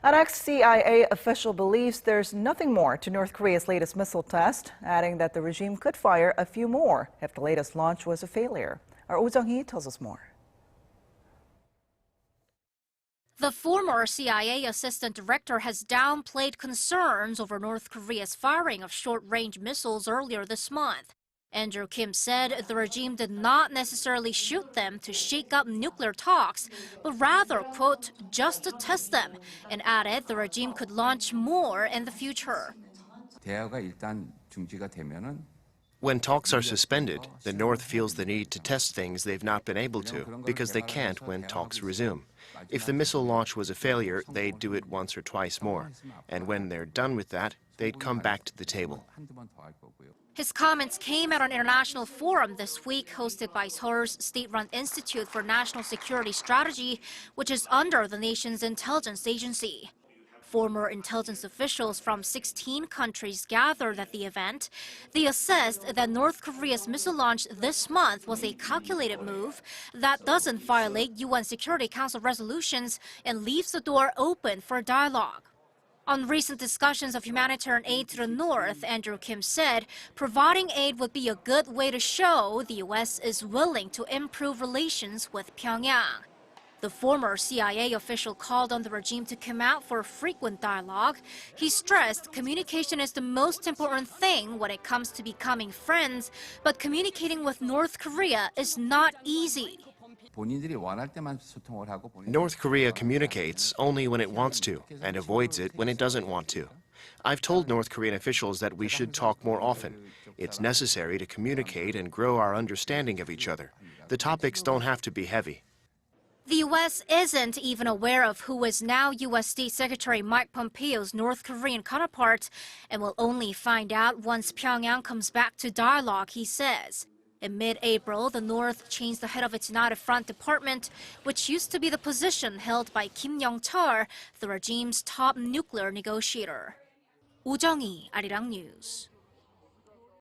An ex-CIA official believes there's nothing more to North Korea's latest missile test, adding that the regime could fire a few more if the latest launch was a failure. Our Jung-hee tells us more. The former CIA assistant director has downplayed concerns over North Korea's firing of short-range missiles earlier this month. 앤드류김 said the regime did not necessarily shoot them to shake up nuclear talks, but rather, quote, just to test them, and added the regime could launch more in the future. When talks are suspended, the North feels the need to test things they've not been able to because they can't when talks resume. If the missile launch was a failure, they'd do it once or twice more. And when they're done with that, they'd come back to the table. His comments came at an international forum this week hosted by Seoul's state-run Institute for National Security Strategy, which is under the nation's intelligence agency. Former intelligence officials from 16 countries gathered at the event. They assessed that North Korea's missile launch this month was a calculated move that doesn't violate UN Security Council resolutions and leaves the door open for dialogue. On recent discussions of humanitarian aid to the North, 앤드류김 said providing aid would be a good way to show the U.S. is willing to improve relations with Pyongyang. The former CIA official called on the regime to come out for frequent dialogue. He stressed communication is the most important thing when it comes to becoming friends, but communicating with North Korea is not easy. North Korea communicates only when it wants to and avoids it when it doesn't want to. I've told North Korean officials that we should talk more often. It's necessary to communicate and grow our understanding of each other. The topics don't have to be heavy. The U.S. isn't even aware of who is now U.S. State Secretary Mike Pompeo's North Korean counterpart and will only find out once Pyongyang comes back to dialogue, he says. In mid-April, the North changed the head of its United Front Department, which used to be the position held by Kim Yong-chol, the regime's top nuclear negotiator. Jung-hee, Arirang News.